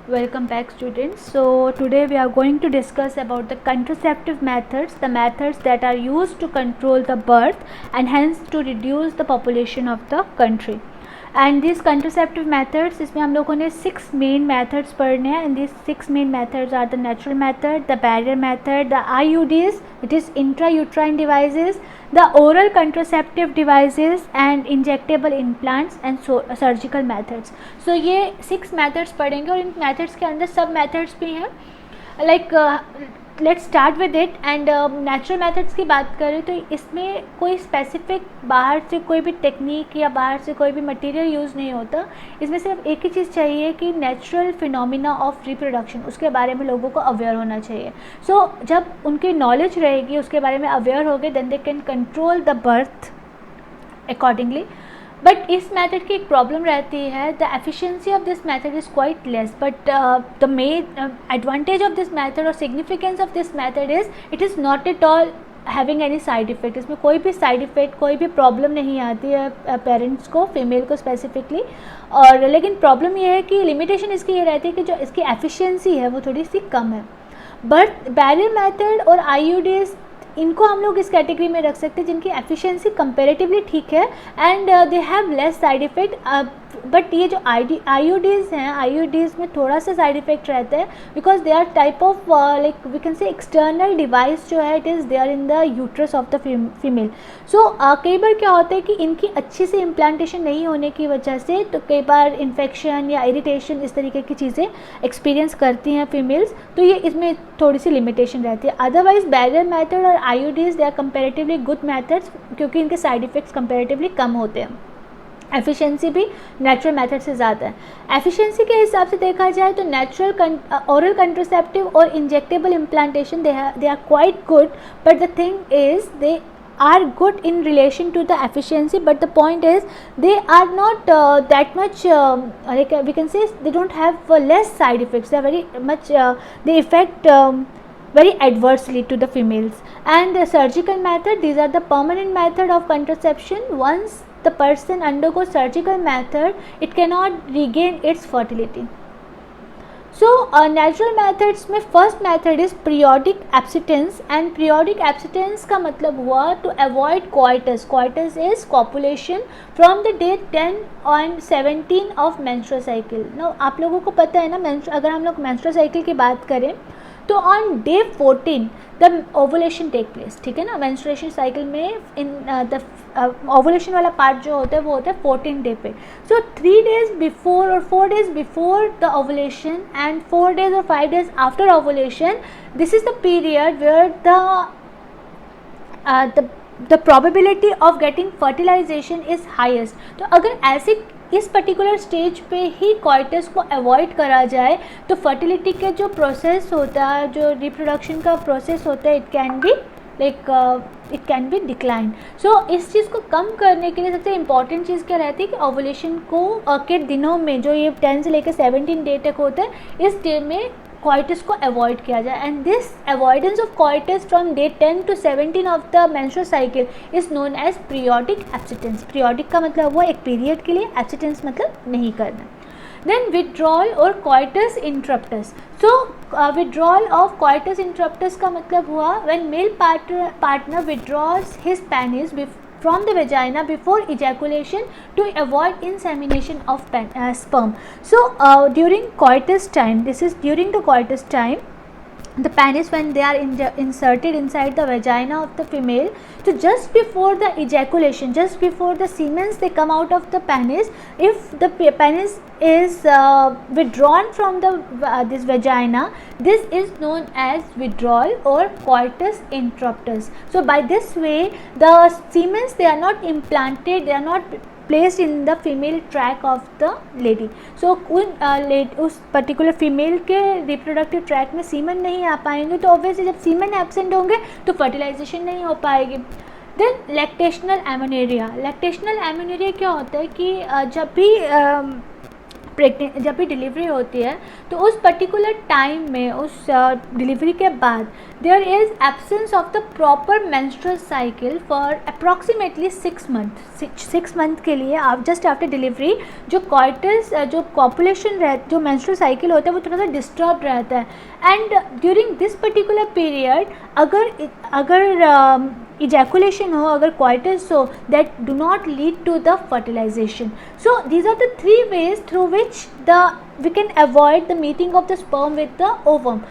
Welcome back, students. So today we are going to discuss about the contraceptive methods, the methods that are used to control the birth and hence to reduce the population of the country. And these contraceptive methods, इसमें हम लोगों ने 6 main methods पढ़ने हैं, and these 6 main methods are the natural method, the barrier method, the IUDs, it is intrauterine devices, the oral contraceptive devices and injectable implants and surgical methods. So ये 6 methods पढ़ेंगे और इन methods के अंदर सब methods भी हैं. like let's start with it. And natural methods की बात करें तो इसमें कोई स्पेसिफिक बाहर से कोई भी टेक्निक या बाहर से कोई भी मटेरियल यूज़ नहीं होता. इसमें सिर्फ एक ही चीज़ चाहिए कि नेचुरल फिनोमिना ऑफ रिप्रोडक्शन, उसके बारे में लोगों को अवेयर होना चाहिए. सो जब उनकी नॉलेज रहेगी, उसके बारे में अवेयर हो गए, then they can control the birth accordingly. But इस मेथड की एक प्रॉब्लम रहती है, the efficiency of this method is quite less. But the main advantage of this method और significance of this method is it is not at all having any side effect. इसमें कोई भी side effect, कोई भी problem नहीं आती है parents को, फीमेल को स्पेसिफिकली. और लेकिन प्रॉब्लम ये है कि लिमिटेशन इसकी ये रहती है कि जो इसकी एफिशिएंसी है वो थोड़ी सी कम है. बट बैरियर मेथड और IUDs, इनको हम लोग इस कैटेगरी में रख सकते हैं जिनकी एफिशिएंसी कंपैरेटिवली ठीक है and they have less side effect. But ये जो IUDs हैं, IUDs में थोड़ा सा साइड इफ़ेक्ट रहता है because they are type of like we can say external device जो है, it is there in the uterus of the female. So कई बार क्या होता है कि इनकी अच्छी से इम्प्लांटेशन नहीं होने की वजह से तो कई बार इन्फेक्शन या इरिटेशन इस तरीके की चीज़ें एक्सपीरियंस करती हैं फीमेल्स. तो ये इसमें थोड़ी सी लिमिटेशन रहती है. अदरवाइज बैरियर मेथड और IUDs they are comparatively good methods क्योंकि इनके साइड इफ़ेक्ट्स कंपेरेटिवली कम होते हैं. एफिशिएंसी भी नेचुरल मेथड से ज़्यादा है. एफिशिएंसी के हिसाब से देखा जाए तो नेचुरल ओरल कंट्रासेप्टिव और injectable implantation they are quite good. But the thing is they are good in relation to the efficiency, but the point is they are not that much like we can say they don't have less side effects. They are very much they affect very adversely to the females. And the surgical method, these are the permanent method of contraception. Once the person undergoes surgical method, it cannot regain its fertility. So natural methods में first method is periodic abstinence, and periodic abstinence का मतलब हुआ to avoid coitus. Coitus is copulation from the day 10 and 17 of menstrual cycle. Now आप लोगों को पता है ना, अगर हम लोग menstrual cycle की बात करें तो on day 14 the ovulation take place. ठीक है ना, मेंस्ट्रुएशन साइकिल में इन द ओवुलेशन वाला पार्ट जो होता है वो होता है 14 डे पे. सो 3 days बिफोर और 4 days before the ovulation and 4 days और 5 days after ovulation, this is the period where the probability of getting fertilization is highest. तो अगर ऐसे इस पर्टिकुलर स्टेज पे ही कोइटस को अवॉइड करा जाए तो फर्टिलिटी के जो प्रोसेस होता है, जो रिप्रोडक्शन का प्रोसेस होता है, इट कैन बी डिक्लाइन. सो इस चीज़ को कम करने के लिए सबसे इम्पॉर्टेंट चीज़ क्या रहती है कि ओवुलेशन को के दिनों में, जो ये 10 से लेकर 17 डे तक होता है, इस डे में कोइटस को अवॉइड किया जाए. And this avoidance of coitus from day 10 to 17 of the menstrual cycle is known as periodic abstinence. Periodic का मतलब हुआ एक पीरियड के लिए, एब्स्टिनेंस मतलब नहीं करना. Then withdrawal or coitus interruptus. So withdrawal of coitus interruptus का मतलब हुआ when male partner withdraws his penis from the vagina before ejaculation to avoid insemination of sperm. So during coitus time, this is during the coitus time, the penis when they are inserted inside the vagina of the female, so just before the ejaculation, just before the semens they come out of the penis, if the penis is withdrawn from the this vagina, this is known as withdrawal or coitus interruptus. So by this way the semens, they are not implanted, they are not placed in the female tract of the lady. So उस particular female के reproductive tract में semen नहीं आ पाएंगे, तो obviously जब semen absent होंगे तो fertilisation नहीं हो पाएगी. Then lactational amenorrhoea. Lactational amenorrhoea क्या होता है कि जब भी प्रेगनेंट जब भी डिलीवरी होती है तो उस पर्टिकुलर टाइम में, उस डिलीवरी के बाद there is absence of the proper menstrual cycle for approximately 6 month के लिए आप जस्ट आफ्टर डिलीवरी जो कॉइटस जो कॉपुलेशन जो मेंस्ट्रुअल साइकिल होता है वो थोड़ा सा डिस्टर्ब रहता है। And during this particular period अगर ejaculation हो, अगर coitus हो, that do not lead to the fertilization. So these are the 3 ways through which we can avoid the meeting of the sperm with the ovum.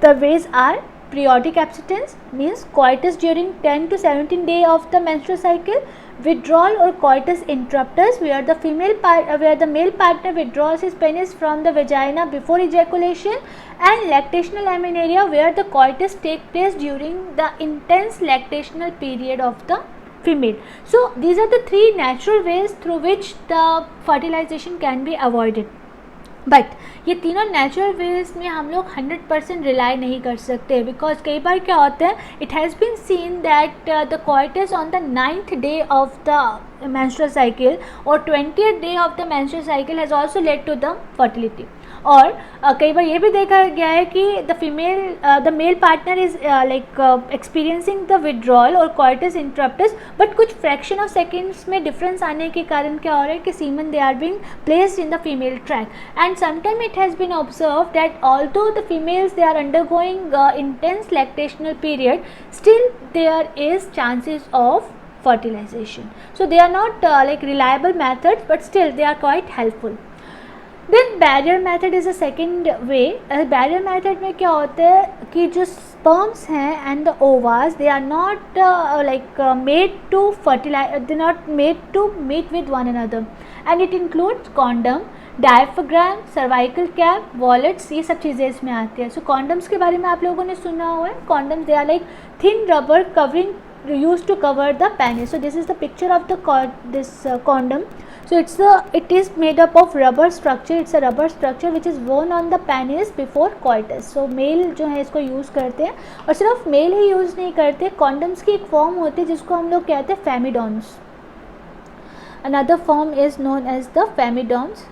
The ways are periodic abstinence, means coitus during 10 to 17 day of the menstrual cycle, withdrawal or coitus interruptus, where the male partner withdraws his penis from the vagina before ejaculation, and lactational amenorrhea, where the coitus take place during the intense lactational period of the female. So these are the 3 natural ways through which the fertilization can be avoided. But ये तीनों natural veg में हम लोग 100% rely नहीं कर सकते, because कई बार क्या होता है, it has been seen that the coitus on the 9th day of the menstrual cycle or 20th day of the menstrual cycle has also led to the fertility. और कई बार ये भी देखा गया है कि the male partner is experiencing the withdrawal और coitus interruptus, but कुछ फ्रैक्शन ऑफ सेकेंड्स में डिफरेंस आने के कारण क्या हो रहा है कि semen they are being placed in the female tract, and sometime it has been observe that although the females they are undergoing intense lactational period, still there is chances of fertilization. So they are not reliable methods, but still they are quite helpful. Then barrier method is a second way. Barrier method में क्या होता है कि जो sperms हैं and the ovas, they are not made to fertilize, they are not made to meet with one another, and it includes condom, diaphragm, cervical cap, wallets, ये सब चीज़ें इसमें आती है. सो कॉन्डम्स के बारे में आप लोगों ने सुना हुआ है. Condoms they are like thin rubber covering used to cover the penis. So this is the picture of the condom. So it is made up of rubber structure. It's a rubber structure which is worn on the penis before coitus. So male जो है इसको use करते हैं, और सिर्फ mail ही use नहीं करते. Condoms की एक फॉर्म होती है जिसको हम लोग कहते हैं फेमिडॉन्स. Another form is known as the femidons,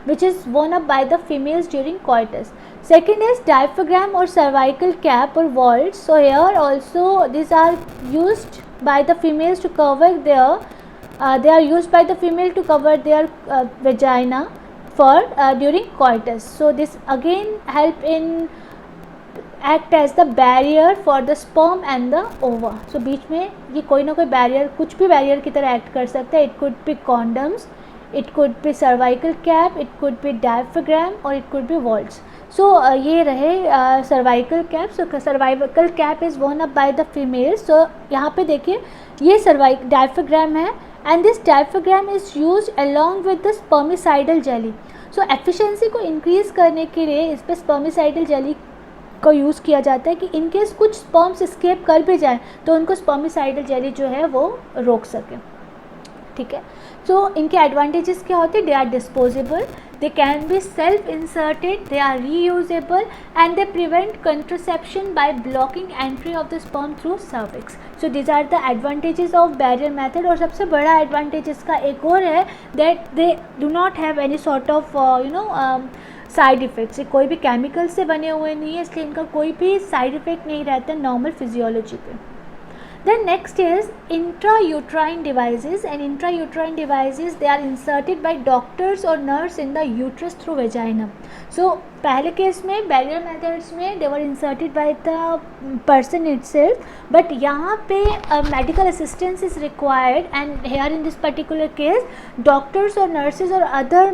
which is worn up by the females during coitus. Second is diaphragm or cervical cap or vaults. So here also these are used by the females to cover they are used by the female to cover their vagina for during coitus. So this again help in act as the barrier for the sperm and the ova. So बीच में ये कोई ना कोई barrier, कुछ भी barrier की तरह act कर सकता है. It could be condoms, it could be cervical cap, it could be diaphragm, or it could be vaults. So ये रहे cervical cap. So cervical cap is worn up by the females. So यहाँ पे देखिए ये diaphragm है, and this diaphragm is used along with the spermicidal jelly. So efficiency को increase करने के लिए इस पे spermicidal jelly को यूज़ किया जाता है कि इन केस कुछ स्पर्म्स स्केप कर भी जाए तो उनको स्पर्मिसाइडल जेली जो है वो रोक सके. ठीक है. सो इनके एडवांटेजेस क्या होते हैं? They are disposable, they can be self inserted, they are reusable, and they prevent contraception by blocking entry of the sperm through cervix. So these are the advantages of barrier method. और सबसे बड़ा advantage इसका एक और है that they do not have any sort of side effects. कोई भी chemical से बने हुए नहीं है, इसलिए इनका कोई भी साइड इफ़ेक्ट नहीं रहता नॉर्मल फिजियोलॉजी पे. Then next is intrauterine devices, and intrauterine devices, they are inserted by doctors or nurse in the uterus through vagina. So पहले केस में barrier methods में they were inserted by the person itself, but यहाँ पे medical assistance is required, and here in this particular case doctors or nurses or other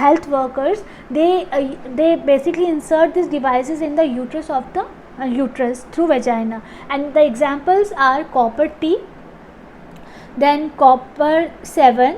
health workers they basically insert these devices in the uterus of the uterus through vagina, and the examples are copper T, then copper 7,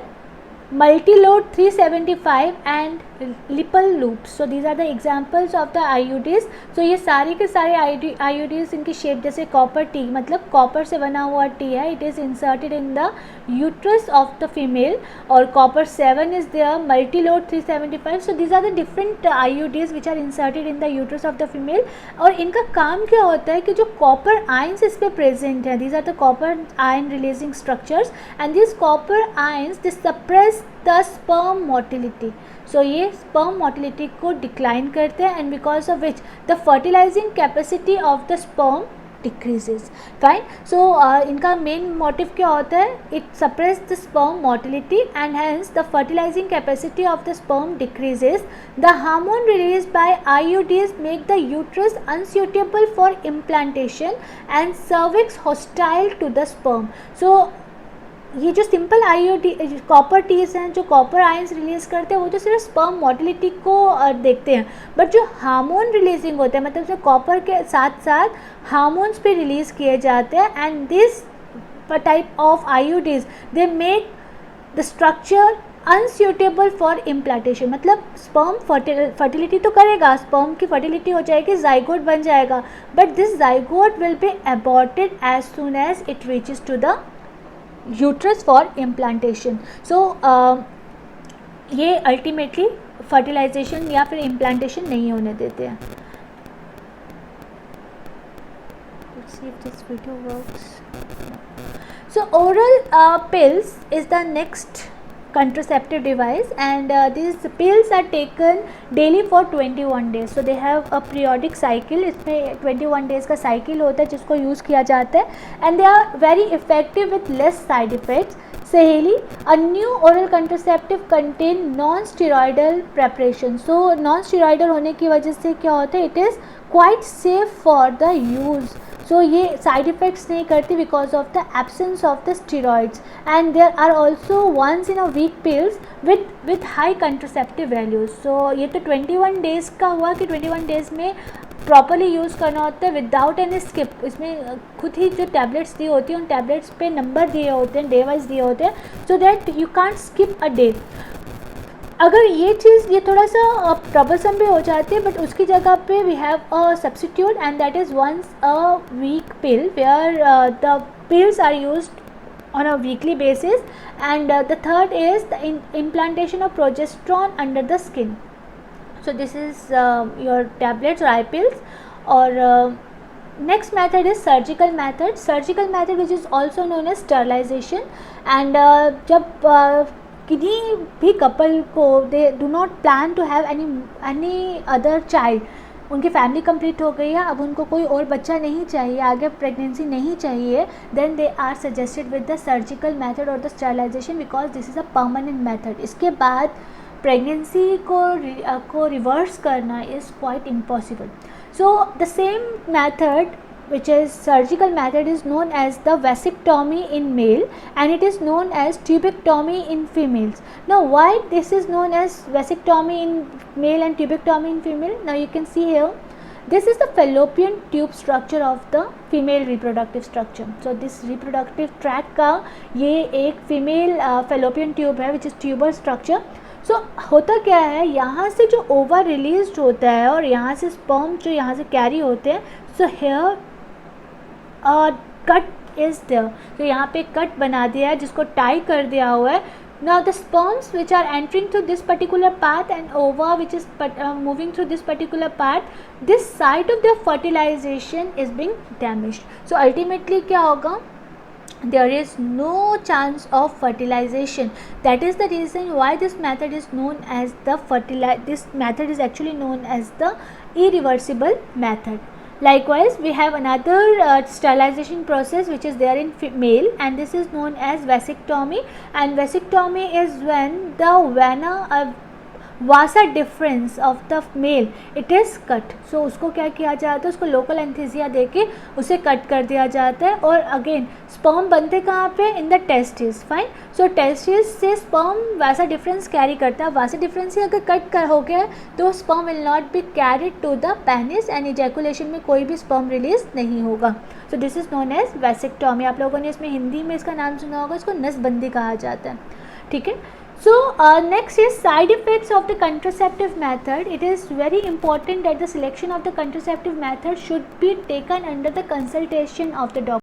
multi-load 375 and Lippel loops. So these are the examples of the IUDs. So ये सारे के सारे IUDs इनकी shape जैसे copper T, मतलब copper से बना हुआ T है, it is inserted in the uterus of the female, और copper 7 is there, multi-load 375. So these are the different IUDs which are inserted in the uterus of the female. और इनका काम क्या होता है कि जो copper ions इस पे present है, these are the copper ion releasing structures, and these copper ions they suppress the sperm motility. So ये स्पर्म मोटिलिटी को डिक्लाइन करते हैं and because of which the fertilising capacity of the sperm decreases. Fine. So इनका मेन मोटिव क्या होता है? It suppress the sperm motility and hence the fertilizing capacity of the sperm decreases. The hormone released by IUDs make the uterus unsuitable for implantation and cervix hostile to the sperm. So ये जो simple IOD copper tease हैं जो copper ions release करते हैं वो तो सिर्फ sperm motility को देखते हैं, बट जो हार्मोन रिलीजिंग होते हैं मतलब जो कॉपर के साथ साथ हार्मोन्स भी रिलीज़ किए जाते हैं and this type of IUDs they make the structure unsuitable for implantation. मतलब स्पर्म फर्टिलिटी तो करेगा, स्पर्म की फर्टिलिटी हो जाएगी, जाइगोट बन जाएगा, but this zygote will be aborted as soon as it reaches to the uterus for implantation. So ये ultimately fertilisation या फिर इम्प्लांटेशन नहीं होने देते हैं. Let's see if this video works. So oral pills is the next contraceptive device and these pills are taken daily for 21 days. So they have a periodic cycle. इसमें 21 days का cycle होता है जिसको use किया जाता है and they are very effective with less side effects. Saheli, a new oral contraceptive contain non-steroidal preparation. So non-steroidal होने की वजह से क्या होता है? It is quite safe for the use. So ये साइड इफ़ेक्ट्स नहीं करती because of the absence of the steroids and there are also once in a week pills with high contraceptive values. So ये तो 21 days का हुआ कि 21 days में properly use करना होता है विदाउट एनी स्किप. इसमें खुद ही जो टैबलेट्स दी होती हैं उन टैबलेट्स पे नंबर दिए होते हैं, डे वाइज दिए होते हैं, so that you can't skip a day. अगर ये चीज़ ये थोड़ा सा ट्रबलसम भी हो जाती है बट उसकी जगह पे we have a substitute and that is once a week pill where the pills are used on a weekly basis and the third is the implantation of progesterone under the skin. So this is your tablets or eye pills. Or next method is surgical method. Surgical method which is also known as sterilization and जब किसी भी couple को they do not plan to have any other child, उनकी family complete हो गई है, अब उनको कोई और बच्चा नहीं चाहिए, आगे प्रेगनेंसी नहीं चाहिए, then they are suggested with the surgical method और the sterilisation because this is a permanent method. इसके बाद प्रेगनेंसी को रिवर्स करना is quite impossible. So the same method which is surgical method is known as the vasectomy in male and it is known as tubectomy in females. Now why this is known as vasectomy in male and tubectomy in female? Now you can see here, this is the fallopian tube structure of the female reproductive structure. So this reproductive tract का ये एक female fallopian tube है which is tuber structure. So होता क्या है, यहाँ से जो ओवर रिलीज होता है और यहाँ से स्पर्म जो यहाँ से कैरी होते हैं, so here cut is there. तो यहाँ पे कट बना दिया है जिसको टाई कर दिया हुआ है. Now the sperms which are entering through this particular path and ova which is moving through this particular path, this site of their fertilization is being damaged. So ultimately क्या होगा, there is no chance of fertilization. That is the reason why this method is known as this method is actually known as the irreversible method. Likewise, we have another sterilization process which is there in male and this is known as vasectomy. And vasectomy is when the vena vasa deferens of the male it is cut. सो उसको क्या किया जाता है, उसको local एंथीसिया देके उसे cut कर दिया जाता है. और अगेन स्पर्म बनते कहाँ पे, in the testis. Fine. So testis से स्पर्म वासा डिफरेंस कैरी करता है. वासा डिफरेंस ही अगर कट कर हो गया तो sperm will not be carried to the penis and ejaculation में कोई भी स्पर्म रिलीज नहीं होगा. So this is known as vasectomy. आप लोगों ने इसमें हिंदी में इसका नाम सुना होगा, इसको नसबंदी कहा जाता है. ठीक है. So next is side effects of the contraceptive method. It is very important that the selection of the contraceptive method should be taken under the consultation of the doctor.